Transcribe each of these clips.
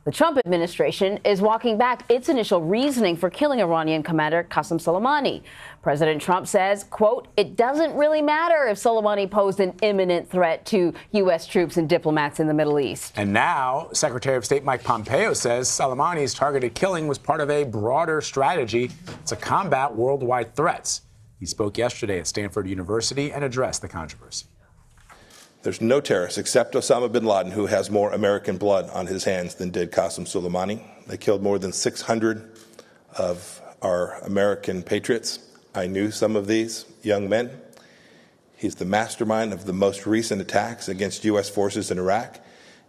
The Trump administration is walking back its initial reasoning for killing Iranian commander Qassem Soleimani. President Trump says, quote, "It doesn't really matter if Soleimani posed an imminent threat to U.S. troops and diplomats in the Middle East." And now Secretary of State Mike Pompeo says Soleimani's targeted killing was part of a broader strategy to combat worldwide threats. He spoke yesterday at Stanford University and addressed the controversy. There's no terrorist except Osama bin Laden who has more American blood on his hands than did Qassem Soleimani. They killed more than 600 of our American patriots. I knew some of these young men. He's the mastermind of the most recent attacks against U.S. forces in Iraq,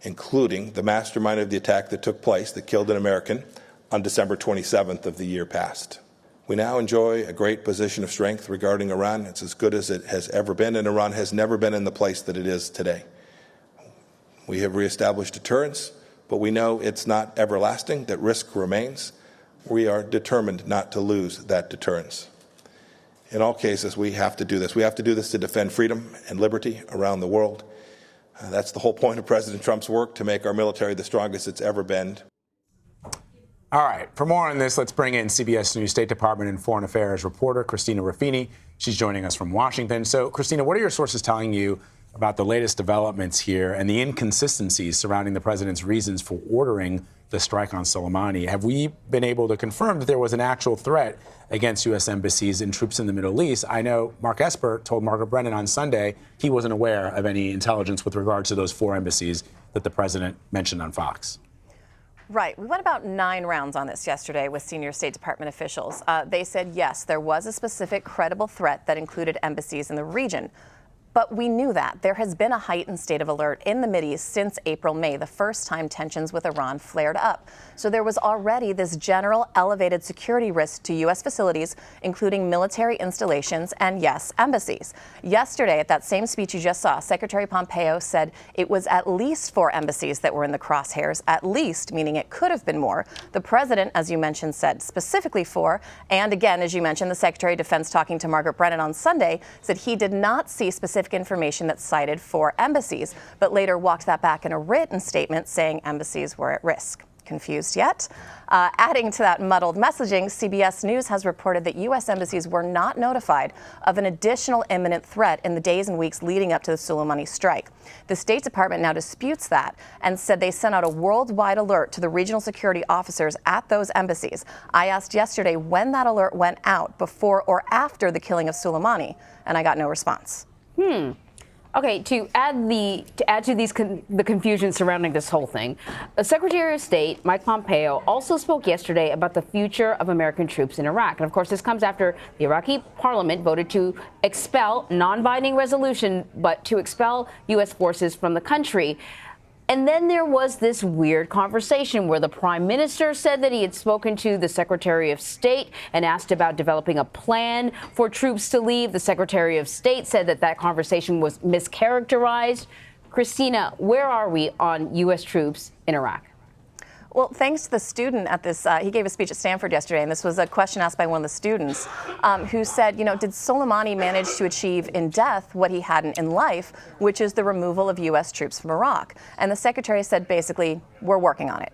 including the mastermind of the attack that took place that killed an American on December 27th of the year past. We now enjoy a great position of strength regarding Iran. It's as good as it has ever been, and Iran has never been in the place that it is today. We have reestablished deterrence, but we know it's not everlasting, that risk remains. We are determined not to lose that deterrence. In all cases, we have to do this. We have to do this to defend freedom and liberty around the world. That's the whole point of President Trump's work, to make our military the strongest it's ever been. All right, for more on this, let's bring in CBS News State Department and Foreign Affairs reporter Christina Ruffini. She's joining us from Washington. So, Christina, what are your sources telling you about the latest developments here and the inconsistencies surrounding the president's reasons for ordering the strike on Soleimani? Have we been able to confirm that there was an actual threat against U.S. embassies and troops in the Middle East? I know Mark Esper told Margaret Brennan on Sunday he wasn't aware of any intelligence with regard to those 4 embassies that the president mentioned on Fox. Right. We went about 9 rounds on this yesterday with senior State Department officials. They said, yes, there was a specific credible threat that included embassies in the region. But we knew that. There has been a heightened state of alert in the Mideast since April, May, the first time tensions with Iran flared up. So there was already this general elevated security risk to U.S. facilities, including military installations and, yes, embassies. Yesterday, at that same speech you just saw, Secretary Pompeo said it was at least 4 embassies that were in the crosshairs, at least, meaning it could have been more. The president, as you mentioned, said specifically 4. And again, as you mentioned, the Secretary of Defense, talking to Margaret Brennan on Sunday, said he did not see specific information that cited 4 embassies, but later walked that back in a written statement saying embassies were at risk. Confused yet? Adding to that muddled messaging, CBS News has reported that U.S. embassies were not notified of an additional imminent threat in the days and weeks leading up to the Soleimani strike. The State Department now disputes that and said they sent out a worldwide alert to the regional security officers at those embassies. I asked yesterday when that alert went out, before or after the killing of Soleimani, and I got no response. Okay, to add to the confusion surrounding this whole thing, Secretary of State Mike Pompeo also spoke yesterday about the future of American troops in Iraq. And of course, this comes after the Iraqi parliament voted to expel, non-binding resolution, but to expel U.S. forces from the country. And then there was this weird conversation where the prime minister said that he had spoken to the Secretary of State and asked about developing a plan for troops to leave. The Secretary of State said that that conversation was mischaracterized. Christina, where are we on U.S. troops in Iraq? Well, thanks to the student at this, he gave a speech at Stanford yesterday, and this was a question asked by one of the students who said, you know, did Soleimani manage to achieve in death what he hadn't in life, which is the removal of U.S. troops from Iraq? And the secretary said, basically, we're working on it.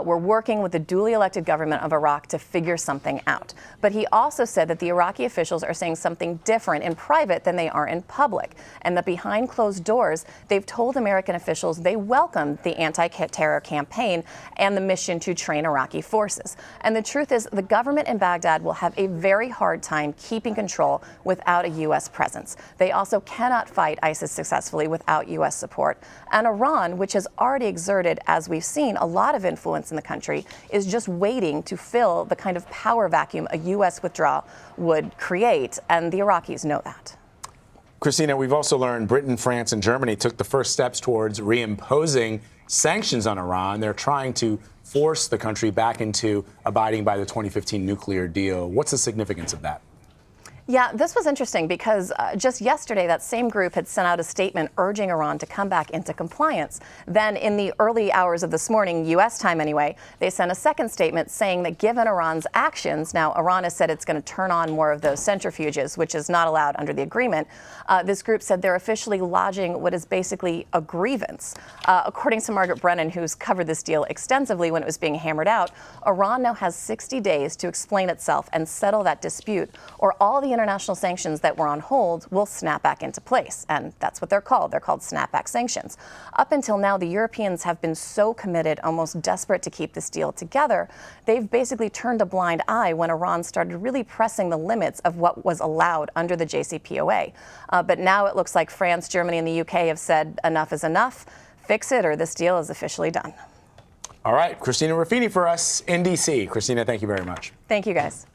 We're working with the duly elected government of Iraq to figure something out. But he also said that the Iraqi officials are saying something different in private than they are in public, and that behind closed doors, they've told American officials they welcome the anti-terror campaign and the mission to train Iraqi forces. And the truth is, the government in Baghdad will have a very hard time keeping control without a U.S. presence. They also cannot fight ISIS successfully without U.S. support. And Iran, which has already exerted, as we've seen, a lot of influence in the country, is just waiting to fill the kind of power vacuum a U.S. withdrawal would create. And the Iraqis know that. Christina, we've also learned Britain, France, and Germany took the first steps towards reimposing sanctions on Iran. They're trying to force the country back into abiding by the 2015 nuclear deal. What's the significance of that? Yeah, this was interesting because just yesterday, that same group had sent out a statement urging Iran to come back into compliance. Then in the early hours of this morning, U.S. time anyway, they sent a second statement saying that given Iran's actions, now Iran has said it's going to turn on more of those centrifuges, which is not allowed under the agreement. This group said they're officially lodging what is basically a grievance. According to Margaret Brennan, who's covered this deal extensively when it was being hammered out, Iran now has 60 days to explain itself and settle that dispute, or all the international sanctions that were on hold will snap back into place. And that's what they're called. They're called snapback sanctions. Up until now, the Europeans have been so committed, almost desperate to keep this deal together. They've basically turned a blind eye when Iran started really pressing the limits of what was allowed under the JCPOA. But now it looks like France, Germany, and the UK have said enough is enough. Fix it or this deal is officially done. All right, Christina Ruffini for us in D.C. Christina, thank you very much. Thank you, guys.